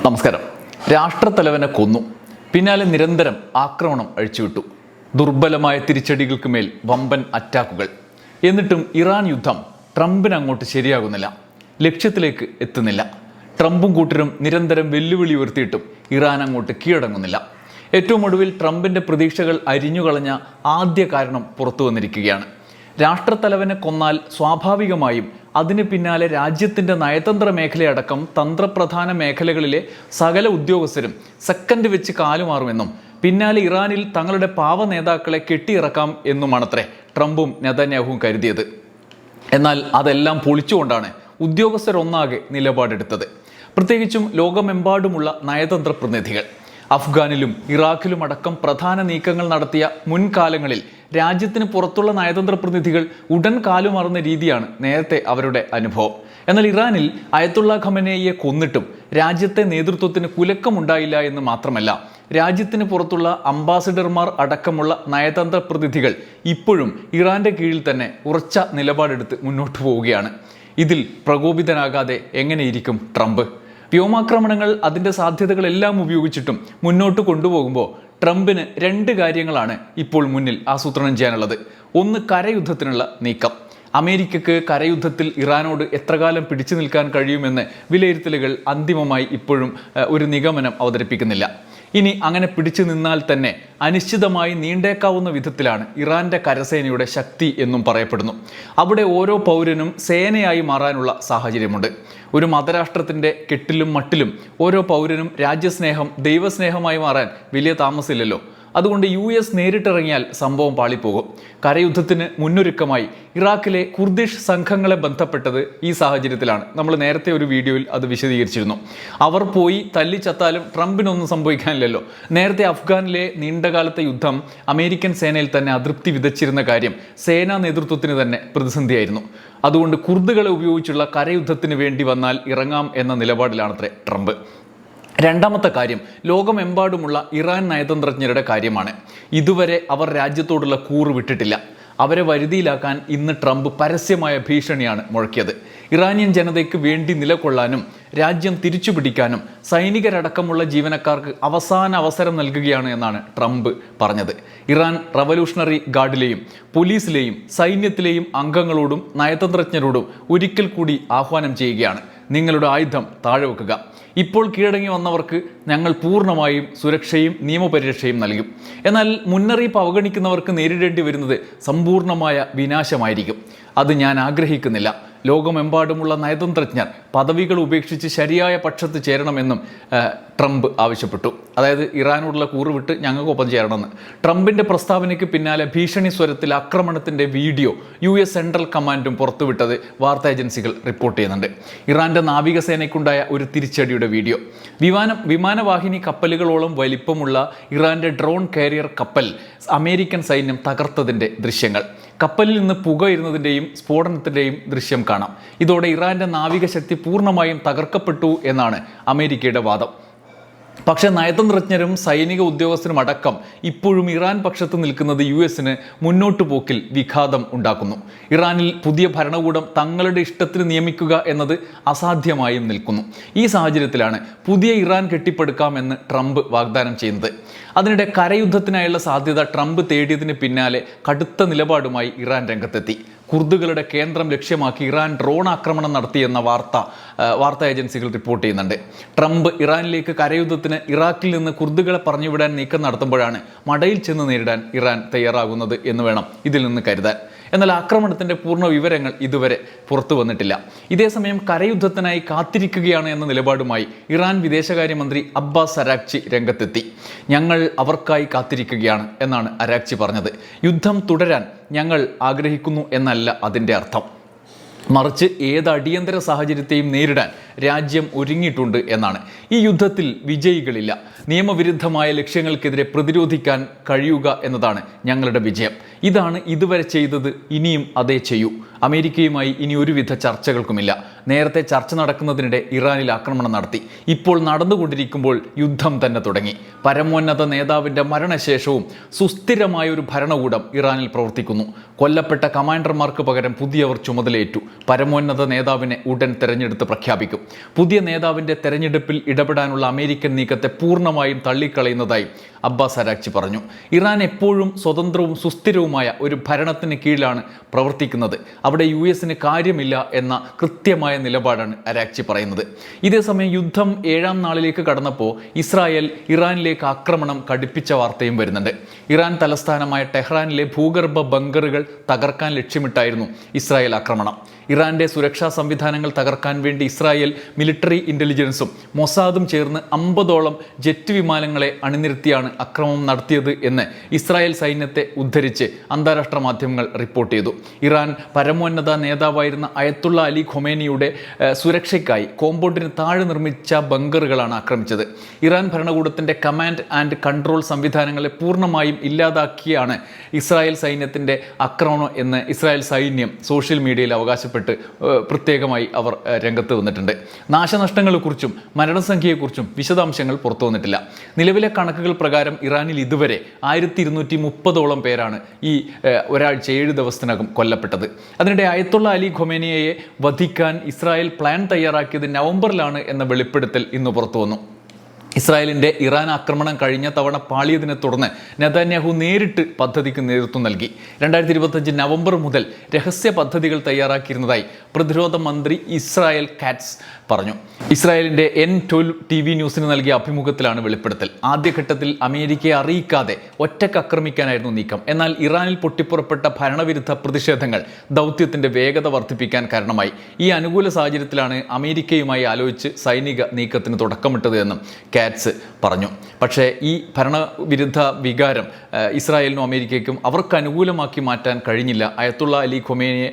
നമസ്കാരം. രാഷ്ട്രത്തലവനെ കൊന്നു, പിന്നാലെ നിരന്തരം ആക്രമണം അഴിച്ചുവിട്ടു, ദുർബലമായ തിരിച്ചടികൾക്ക് മേൽ വമ്പൻ അറ്റാക്കുകൾ. എന്നിട്ടും ഇറാൻ യുദ്ധം ട്രംപിന് അങ്ങോട്ട് ശരിയാകുന്നില്ല, ലക്ഷ്യത്തിലേക്ക് എത്തുന്നില്ല. ട്രംപും കൂട്ടരും നിരന്തരം വെല്ലുവിളി ഉയർത്തിയിട്ടും ഇറാൻ അങ്ങോട്ട് കീഴടങ്ങുന്നില്ല. ഏറ്റവും ഒടുവിൽ ട്രംപിൻ്റെ പ്രതീക്ഷകൾ അരിഞ്ഞുകളഞ്ഞ ആദ്യ കാരണം പുറത്തു വന്നിരിക്കുകയാണ്. രാഷ്ട്രത്തലവനെ കൊന്നാൽ സ്വാഭാവികമായും അതിന് പിന്നാലെ രാജ്യത്തിൻ്റെ നയതന്ത്ര മേഖലയടക്കം തന്ത്രപ്രധാന മേഖലകളിലെ സകല ഉദ്യോഗസ്ഥരും സെക്കൻഡ് വെച്ച് കാലുമാറുമെന്നും പിന്നാലെ ഇറാനിൽ തങ്ങളുടെ പാവ നേതാക്കളെ കെട്ടിയിറക്കാം എന്നുമാണത്രേ ട്രംപും നെതന്യാഹുവും കരുതിയത്. എന്നാൽ അതെല്ലാം പൊളിച്ചുകൊണ്ടാണ് ഉദ്യോഗസ്ഥരൊന്നാകെ നിലപാടെടുത്തത്. പ്രത്യേകിച്ചും ലോകമെമ്പാടുമുള്ള നയതന്ത്ര പ്രതിനിധികൾ. അഫ്ഗാനിലും ഇറാഖിലും അടക്കം പ്രധാന നീക്കങ്ങൾ നടത്തിയ മുൻകാലങ്ങളിൽ രാജ്യത്തിന് പുറത്തുള്ള നയതന്ത്ര പ്രതിനിധികൾ ഉടൻ കാലുമാറുന്ന രീതിയാണ് നേരത്തെ അവരുടെ അനുഭവം. എന്നാൽ ഇറാനിൽ അയത്തുള്ള ഖമനേയിയെ കൊന്നിട്ടും രാജ്യത്തെ നേതൃത്വത്തിന് കുലക്കമുണ്ടായില്ല എന്ന് മാത്രമല്ല, രാജ്യത്തിന് പുറത്തുള്ള അംബാസിഡർമാർ അടക്കമുള്ള നയതന്ത്ര പ്രതിനിധികൾ ഇപ്പോഴും ഇറാന്റെ കീഴിൽ തന്നെ ഉറച്ച നിലപാടെടുത്ത് മുന്നോട്ട് പോവുകയാണ്. ഇതിൽ പ്രകോപിതനാകാതെ എങ്ങനെയിരിക്കും ട്രംപ്? വ്യോമാക്രമണങ്ങൾ അതിൻ്റെ സാധ്യതകളെല്ലാം ഉപയോഗിച്ചിട്ടും മുന്നോട്ട് കൊണ്ടുപോകുമ്പോൾ ട്രംപിന് രണ്ട് കാര്യങ്ങളാണ് ഇപ്പോൾ മുന്നിൽ ആസൂത്രണം ചെയ്യാനുള്ളത്. ഒന്ന്, കരയുദ്ധത്തിനുള്ള നീക്കം. അമേരിക്കക്ക് കരയുദ്ധത്തിൽ ഇറാനോട് എത്രകാലം പിടിച്ചു നിൽക്കാൻ കഴിയുമെന്ന് വിലയിരുത്തലുകൾ അന്തിമമായി ഇപ്പോഴും ഒരു നിഗമനം അവതരിപ്പിക്കുന്നില്ല. ഇനി അങ്ങനെ പിടിച്ചു നിന്നാൽ തന്നെ അനിശ്ചിതമായി നീണ്ടേക്കാവുന്ന വിധത്തിലാണ് ഇറാന്റെ കരസേനയുടെ ശക്തി എന്നും പറയപ്പെടുന്നു. അവിടെ ഓരോ പൗരനും സേനയായി മാറാനുള്ള സാഹചര്യമുണ്ട്. ഒരു മതരാഷ്ട്രത്തിൻ്റെ കെട്ടിലും മട്ടിലും ഓരോ പൗരനും രാജ്യസ്നേഹം ദൈവസ്നേഹമായി മാറാൻ വലിയ താമസമില്ലല്ലോ. അതുകൊണ്ട് US നേരിട്ടിറങ്ങിയാൽ സംഭവം പാളിപ്പോകും. കരയുദ്ധത്തിന് മുന്നൊരുക്കമായി ഇറാഖിലെ കുർദിഷ് സംഘങ്ങളെ ബന്ധപ്പെട്ടത് ഈ സാഹചര്യത്തിലാണ്. നമ്മൾ നേരത്തെ ഒരു വീഡിയോയിൽ അത് വിശദീകരിച്ചിരുന്നു. അവർ പോയി തല്ലിച്ചത്താലും ട്രംപിനൊന്നും സംഭവിക്കാനില്ലല്ലോ. നേരത്തെ അഫ്ഗാനിലെ നീണ്ടകാലത്തെ യുദ്ധം അമേരിക്കൻ സേനയിൽ തന്നെ അതൃപ്തി വിതച്ചിരുന്ന കാര്യം സേനാ നേതൃത്വത്തിന് തന്നെ പ്രതിസന്ധിയായിരുന്നു. അതുകൊണ്ട് കുർദുകളെ ഉപയോഗിച്ചുള്ള കരയുദ്ധത്തിന് വേണ്ടി വന്നാൽ ഇറങ്ങാം എന്ന നിലപാടിലാണത്രേ ട്രംപ്. രണ്ടാമത്തെ കാര്യം ലോകമെമ്പാടുമുള്ള ഇറാൻ നയതന്ത്രജ്ഞരുടെ കാര്യമാണ്. ഇതുവരെ അവർ രാജ്യത്തോടുള്ള കൂറ് വിട്ടിട്ടില്ല. അവരെ വരുതിയിലാക്കാൻ ഇന്ന് ട്രംപ് പരസ്യമായ ഭീഷണിയാണ് മുഴക്കിയത്. ഇറാനിയൻ ജനതയ്ക്ക് വേണ്ടി നിലകൊള്ളാനും രാജ്യം തിരിച്ചുപിടിക്കാനും സൈനികരടക്കമുള്ള ജീവനക്കാർക്ക് അവസാന അവസരം നൽകുകയാണ് എന്നാണ് ട്രംപ് പറഞ്ഞത്. ഇറാൻ റവല്യൂഷണറി ഗാർഡിലെയും പോലീസിലെയും സൈന്യത്തിലെയും അംഗങ്ങളോടും നയതന്ത്രജ്ഞരോടും ഒരിക്കൽ കൂടി ആഹ്വാനം ചെയ്യുകയാണ്: നിങ്ങളുടെ ആയുധം താഴെ വെക്കുക. ഇപ്പോൾ കീഴടങ്ങി വന്നവർക്ക് ഞങ്ങൾ പൂർണ്ണമായും സുരക്ഷയും നിയമപരിരക്ഷയും നൽകും. എന്നാൽ മുന്നറിയിപ്പ് അവഗണിക്കുന്നവർക്ക് നേരിടേണ്ടി വരുന്നത് സമ്പൂർണ്ണമായ വിനാശമായിരിക്കും. അത് ഞാൻ ആഗ്രഹിക്കുന്നില്ല. ലോകമെമ്പാടുമുള്ള നയതന്ത്രജ്ഞർ പദവികൾ ഉപേക്ഷിച്ച് ശരിയായ പക്ഷത്ത് ചേരണമെന്നും ട്രംപ് ആവശ്യപ്പെട്ടു. അതായത് ഇറാനോടുള്ള കൂറ് വിട്ട് ഞങ്ങൾക്കൊപ്പം ചേരണമെന്ന്. ട്രംപിൻ്റെ പ്രസ്താവനയ്ക്ക് പിന്നാലെ ഭീഷണി സ്വരത്തിൽ ആക്രമണത്തിൻ്റെ വീഡിയോ US സെൻട്രൽ കമാൻഡും പുറത്തുവിട്ടത് വാർത്താ ഏജൻസികൾ റിപ്പോർട്ട് ചെയ്യുന്നുണ്ട്. ഇറാന്റെ നാവികസേനയ്ക്കുണ്ടായ ഒരു തിരിച്ചടിയുടെ വീഡിയോ. വിമാനവാഹിനി കപ്പലുകളോളം വലിപ്പമുള്ള ഇറാന്റെ ഡ്രോൺ കാരിയർ കപ്പൽ അമേരിക്കൻ സൈന്യം തകർത്തതിൻ്റെ ദൃശ്യങ്ങൾ. കപ്പലിൽ നിന്ന് പുക ഇരുന്നതിൻ്റെയും സ്ഫോടനത്തിൻ്റെയും ദൃശ്യം കാണാം. ഇതോടെ ഇറാന്റെ നാവികശക്തി പൂർണ്ണമായും തകർക്കപ്പെട്ടു എന്നാണ് അമേരിക്കയുടെ വാദം. പക്ഷേ നയതന്ത്രജ്ഞരും സൈനിക ഉദ്യോഗസ്ഥരും അടക്കം ഇപ്പോഴും ഇറാൻ പക്ഷത്ത് നിൽക്കുന്നത് US-ന് മുന്നോട്ടു പോക്കിൽ വിഘാതം ഉണ്ടാക്കുന്നു. ഇറാനിൽ പുതിയ ഭരണകൂടം തങ്ങളുടെ ഇഷ്ടത്തിന് നിയമിക്കുക എന്നത് അസാധ്യമായും നിൽക്കുന്നു. ഈ സാഹചര്യത്തിലാണ് പുതിയ ഇറാൻ കെട്ടിപ്പടുക്കാമെന്ന് ട്രംപ് വാഗ്ദാനം ചെയ്യുന്നത്. അതിനിടെ കരയുദ്ധത്തിനായുള്ള സാധ്യത ട്രംപ് തേടിയതിന് പിന്നാലെ കടുത്ത നിലപാടുമായി ഇറാൻ രംഗത്തെത്തി. കുർദുകളുടെ കേന്ദ്രം ലക്ഷ്യമാക്കി ഇറാൻ ഡ്രോൺ ആക്രമണം നടത്തിയെന്ന വാർത്താ ഏജൻസികൾ റിപ്പോർട്ട് ചെയ്യുന്നുണ്ട്. ട്രംപ് ഇറാനിലേക്ക് കരയുദ്ധത്തിന് ഇറാഖിൽ നിന്ന് കുർദുകളെ പറഞ്ഞുവിടാൻ നീക്കം നടത്തുമ്പോഴാണ് മടയിൽ ചെന്ന് നേരിടാൻ ഇറാൻ തയ്യാറാകുന്നത് എന്ന് വേണം ഇതിൽ നിന്ന് കരുതാൻ. എന്നാൽ ആക്രമണത്തിൻ്റെ പൂർണ്ണ വിവരങ്ങൾ ഇതുവരെ പുറത്തു വന്നിട്ടില്ല. ഇതേസമയം കരയുദ്ധത്തിനായി കാത്തിരിക്കുകയാണ് എന്ന നിലപാടുമായി ഇറാൻ വിദേശകാര്യമന്ത്രി അബ്ബാസ് അരാക്ചി രംഗത്തെത്തി. ഞങ്ങൾ അവർക്കായി കാത്തിരിക്കുകയാണ് എന്നാണ് അരാക്ചി പറഞ്ഞത്. യുദ്ധം തുടരാൻ ഞങ്ങൾ ആഗ്രഹിക്കുന്നു എന്നല്ല അതിൻ്റെ അർത്ഥം. മറിച്ച് ഏത് അടിയന്തര സാഹചര്യത്തെയും നേരിടാൻ രാജ്യം ഒരുങ്ങിയിട്ടുണ്ട് എന്നാണ്. ഈ യുദ്ധത്തിൽ വിജയികളില്ല. നിയമവിരുദ്ധമായ ലക്ഷ്യങ്ങൾക്കെതിരെ പ്രതിരോധിക്കാൻ കഴിയുക എന്നതാണ് ഞങ്ങളുടെ വിജയം. ഇതാണ് ഇതുവരെ ചെയ്തത്, ഇനിയും അതേ ചെയ്യൂ. അമേരിക്കയുമായി ഇനി ഒരുവിധ ചർച്ചകൾക്കുമില്ല. നേരത്തെ ചർച്ച നടക്കുന്നതിനിടെ ഇറാനിൽ ആക്രമണം നടത്തി. ഇപ്പോൾ നടന്നുകൊണ്ടിരിക്കുമ്പോൾ യുദ്ധം തന്നെ തുടങ്ങി. പരമോന്നത നേതാവിൻ്റെ മരണശേഷവും സുസ്ഥിരമായ ഒരു ഭരണകൂടം ഇറാനിൽ പ്രവർത്തിക്കുന്നു. കൊല്ലപ്പെട്ട കമാൻഡർമാർക്ക് പകരം പുതിയവർ ചുമതലയേറ്റു. പരമോന്നത നേതാവിനെ ഉടൻ തെരഞ്ഞെടുത്ത് പ്രഖ്യാപിക്കും. പുതിയ നേതാവിൻ്റെ തെരഞ്ഞെടുപ്പിൽ ഇടപെടാനുള്ള അമേരിക്കൻ നീക്കത്തെ പൂർണ്ണമായും തള്ളിക്കളയുന്നതായി അബ്ബാസ് അരാക്ചി പറഞ്ഞു. ഇറാൻ എപ്പോഴും സ്വതന്ത്രവും സുസ്ഥിരവുമായ ഒരു ഭരണത്തിന് കീഴിലാണ് പ്രവർത്തിക്കുന്നത്. അവിടെ US കാര്യമില്ല എന്ന കൃത്യമായ നിലപാടാണ് അരാക്ചി പറയുന്നത്. ഇതേസമയം യുദ്ധം 7ാം നാളിലേക്ക് കടന്നപ്പോൾ ഇസ്രായേൽ ഇറാനിലേക്ക് ആക്രമണം കടുപ്പിച്ച വാർത്തയും വരുന്നുണ്ട്. ഇറാൻ തലസ്ഥാനമായ ടെഹ്റാനിലെ ഭൂഗർഭ ബങ്കറുകൾ തകർക്കാൻ ലക്ഷ്യമിട്ടായിരുന്നു ഇസ്രായേൽ ആക്രമണം. ഇറാന്റെ സുരക്ഷാ സംവിധാനങ്ങൾ തകർക്കാൻ വേണ്ടി ഇസ്രായേൽ മിലിറ്ററി ഇന്റലിജൻസും മൊസാദും ചേർന്ന് 50ഓളം ജെറ്റ് വിമാനങ്ങളെ അണിനിരത്തിയാണ് ആക്രമണം നടത്തിയത് എന്ന് ഇസ്രായേൽ സൈന്യത്തെ ഉദ്ധരിച്ച് അന്താരാഷ്ട്ര മാധ്യമങ്ങൾ റിപ്പോർട്ട് ചെയ്തു. ഇറാൻ പരമോന്നത നേതാവായിരുന്ന അയത്തുള്ള അലി ഖൊമേനിയുടെ സുരക്ഷയ്ക്കായി കോമ്പൗണ്ടിന് താഴെ നിർമ്മിച്ച ബങ്കറുകളാണ് ആക്രമിച്ചത്. ഇറാൻ ഭരണകൂടത്തിൻ്റെ കമാൻഡ് ആൻഡ് കൺട്രോൾ സംവിധാനങ്ങളെ പൂർണ്ണമായും ഇല്ലാതാക്കിയാണ് ഇസ്രായേൽ സൈന്യത്തിൻ്റെ ആക്രമണം എന്ന് ഇസ്രായേൽ സൈന്യം സോഷ്യൽ മീഡിയയിൽ അവകാശപ്പെട്ടു പ്രത്യേകമായി അവർ രംഗത്ത് വന്നിട്ടുണ്ട്. നാശനഷ്ടങ്ങളെക്കുറിച്ചും മരണസംഖ്യയെക്കുറിച്ചും വിശദാംശങ്ങൾ പുറത്തു വന്നിട്ടില്ല. നിലവിലെ കണക്കുകൾ പ്രകാരം ഇറാനിൽ ഇതുവരെ 1230ഓളം പേരാണ് ഈ ഒരാഴ്ച 7 ദിവസത്തിനകം കൊല്ലപ്പെട്ടത്. അതിനിടെ അയത്തുള്ള അലി ഖൊമേനിയെ വധിക്കാൻ ഇസ്രായേൽ പ്ലാൻ തയ്യാറാക്കിയത് നവംബറിലാണ് എന്ന വെളിപ്പെടുത്തൽ ഇന്ന് പുറത്തു വന്നു. ഇസ്രായേലിൻ്റെ ഇറാൻ ആക്രമണം കഴിഞ്ഞ തവണ പാളിയതിനെ തുടർന്ന് നെതന്യാഹു നേരിട്ട് പദ്ധതിക്ക് നേതൃത്വം നൽകി. 2025 നവംബർ മുതൽ രഹസ്യ പദ്ധതികൾ തയ്യാറാക്കിയിരുന്നതായി പ്രതിരോധ മന്ത്രി ഇസ്രായേൽ കാറ്റ്സ് പറഞ്ഞു. ഇസ്രായേലിൻ്റെ N12 TV ന്യൂസിന് നൽകിയ അഭിമുഖത്തിലാണ് വെളിപ്പെടുത്തൽ. ആദ്യഘട്ടത്തിൽ അമേരിക്കയെ അറിയിക്കാതെ ഒറ്റയ്ക്ക് ആക്രമിക്കാനായിരുന്നു നീക്കം. എന്നാൽ ഇറാനിൽ പൊട്ടിപ്പുറപ്പെട്ട ഭരണവിരുദ്ധ പ്രതിഷേധങ്ങൾ ദൗത്യത്തിൻ്റെ വേഗത വർദ്ധിപ്പിക്കാൻ കാരണമായി. ഈ അനുകൂല സാഹചര്യത്തിലാണ് അമേരിക്കയുമായി ആലോചിച്ച് സൈനിക നീക്കത്തിന് തുടക്കമിട്ടത് എന്നും കാറ്റ്സ് പറഞ്ഞു. പക്ഷേ ഈ ഭരണവിരുദ്ധ വികാരം ഇസ്രായേലിനും അമേരിക്കയ്ക്കും അവർക്ക് അനുകൂലമാക്കി മാറ്റാൻ കഴിഞ്ഞില്ല. അയത്തുള്ള അലി ഖൊമേനിയെ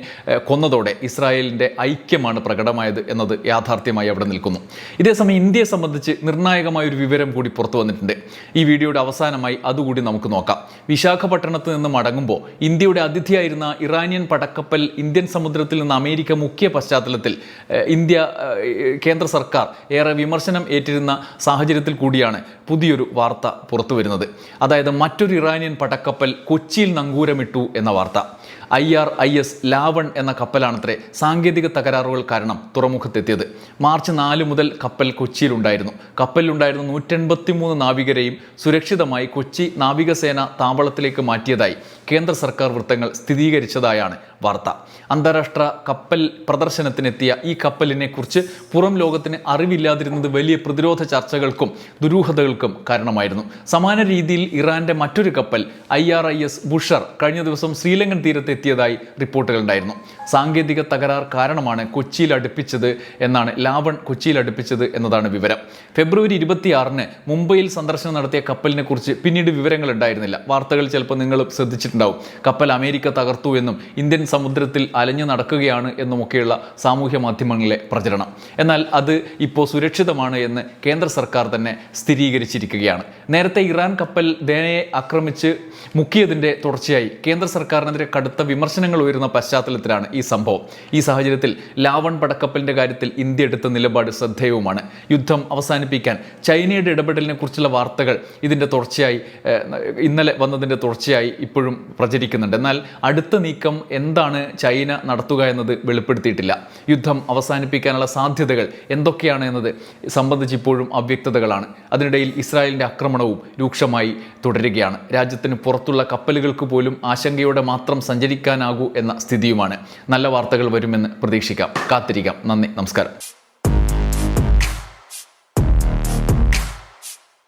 കൊന്നതോടെ ഇസ്രായേലിൻ്റെ ഐക്യമാണ് പ്രകടമായത് എന്നത് യാഥാർത്ഥ്യമായി അവിടെ നിൽക്കുന്നു. ഇതേസമയം ഇന്ത്യയെ സംബന്ധിച്ച് നിർണായകമായ ഒരു വിവരം കൂടി പുറത്തു വന്നിട്ടുണ്ട്. ഈ വീഡിയോയുടെ അവസാനമായി അതുകൂടി നമുക്ക് നോക്കാം. വിശാഖപട്ടണത്ത് നിന്ന് മടങ്ങുമ്പോൾ ഇന്ത്യയുടെ അതിഥിയായിരുന്ന ഇറാനിയൻ പടക്കപ്പൽ ഇന്ത്യൻ സമുദ്രത്തിൽ നിന്ന് അമേരിക്ക മുഖ്യ പശ്ചാത്തലത്തിൽ ഇന്ത്യ കേന്ദ്ര സർക്കാർ ഏറെ വിമർശനം ഏറ്റിരുന്ന സാഹചര്യത്തിൽ കൂടിയാണ് പുതിയൊരു വാർത്ത പുറത്തു വരുന്നത്. അതായത് മറ്റൊരു ഇറാനിയൻ പടക്കപ്പൽ കൊച്ചിയിൽ നങ്കൂരമിട്ടു എന്ന വാർത്ത. IRIS ലാവൺ എന്ന കപ്പലാണത്രേ സാങ്കേതിക തകരാറുകൾ കാരണം തുറമുഖത്തെത്തിയത്. മാർച്ച് 4 മുതൽ കപ്പൽ കൊച്ചിയിലുണ്ടായിരുന്നു. കപ്പലിലുണ്ടായിരുന്ന 183 നാവികരെയും സുരക്ഷിതമായി കൊച്ചി നാവികസേന താവളത്തിലേക്ക് മാറ്റിയതായി കേന്ദ്ര സർക്കാർ വൃത്തങ്ങൾ സ്ഥിരീകരിച്ചതായാണ് വാർത്ത. അന്താരാഷ്ട്ര കപ്പൽ പ്രദർശനത്തിനെത്തിയ ഈ കപ്പലിനെ കുറിച്ച് പുറം ലോകത്തിന് അറിവില്ലാതിരുന്നത് വലിയ പ്രതിരോധ ചർച്ചകൾക്കും ദുരൂഹതകൾക്കും കാരണമായിരുന്നു. സമാന രീതിയിൽ ഇറാന്റെ മറ്റൊരു കപ്പൽ IRIS ബുഷർ കഴിഞ്ഞ ദിവസം ശ്രീലങ്കൻ തീരത്ത് എത്തിയതായി റിപ്പോർട്ടുകൾ ഉണ്ടായിരുന്നു. സാങ്കേതിക തകരാർ കാരണമാണ് കൊച്ചിയിൽ അടുപ്പിച്ചത് എന്നാണ് ലാവൺ കൊച്ചിയിൽ അടുപ്പിച്ചത് എന്നതാണ് വിവരം. ഫെബ്രുവരി 26-ന് മുംബൈയിൽ സന്ദർശനം നടത്തിയ കപ്പലിനെ കുറിച്ച് പിന്നീട് വിവരങ്ങൾ ഉണ്ടായിരുന്നില്ല. വാർത്തകൾ ചിലപ്പോൾ നിങ്ങൾ ശ്രദ്ധിച്ചിട്ടുണ്ടാവും. കപ്പൽ അമേരിക്ക തകർത്തു എന്നും ഇന്ത്യൻ സമുദ്രത്തിൽ അലഞ്ഞു നടക്കുകയാണ് എന്നുമൊക്കെയുള്ള സാമൂഹ്യ മാധ്യമങ്ങളിലെ പ്രചരണം. എന്നാൽ അത് ഇപ്പോൾ സുരക്ഷിതമാണ് എന്ന് കേന്ദ്ര സർക്കാർ തന്നെ സ്ഥിരീകരിച്ചിരിക്കുകയാണ്. നേരത്തെ ഇറാൻ കപ്പൽ ദേനയെ ആക്രമിച്ച് മുക്കിയതിൻ്റെ തുടർച്ചയായി കേന്ദ്ര സർക്കാരിനെതിരെ കടുത്ത വിമർശനങ്ങൾ ഉയരുന്ന പശ്ചാത്തലത്തിലാണ് ഈ സംഭവം. ഈ സാഹചര്യത്തിൽ ലാവൺ പടക്കപ്പലിൻ്റെ കാര്യത്തിൽ ഇന്ത്യ എടുത്ത നിലപാട് ശ്രദ്ധേയവുമാണ്. യുദ്ധം അവസാനിപ്പിക്കാൻ ചൈനയുടെ ഇടപെടലിനെ കുറിച്ചുള്ള വാർത്തകൾ ഇതിൻ്റെ തുടർച്ചയായി ഇന്നലെ വന്നതിൻ്റെ തുടർച്ചയായി ഇപ്പോഴും പ്രചരിക്കുന്നുണ്ട്. എന്നാൽ അടുത്ത നീക്കം എന്താണ് ചൈന നടത്തുക എന്നത് വെളിപ്പെടുത്തിയിട്ടില്ല. യുദ്ധം അവസാനിപ്പിക്കാനുള്ള സാധ്യതകൾ എന്തൊക്കെയാണ് എന്നത് സംബന്ധിച്ച് ഇപ്പോഴും അവ്യക്തതകളാണ്. അതിനിടയിൽ ഇസ്രായേലിൻ്റെ ആക്രമണവും രൂക്ഷമായി തുടരുകയാണ്. രാജ്യത്തിന് പുറത്തുള്ള കപ്പലുകൾക്ക് പോലും ആശങ്കയോടെ മാത്രം സഞ്ചരിക്കാനാകൂ എന്ന സ്ഥിതിയുമാണ്. നല്ല വാർത്തകൾ വരുമെന്ന് പ്രതീക്ഷിക്കാം. കാത്തിരിക്കാം. നന്ദി, നമസ്കാരം.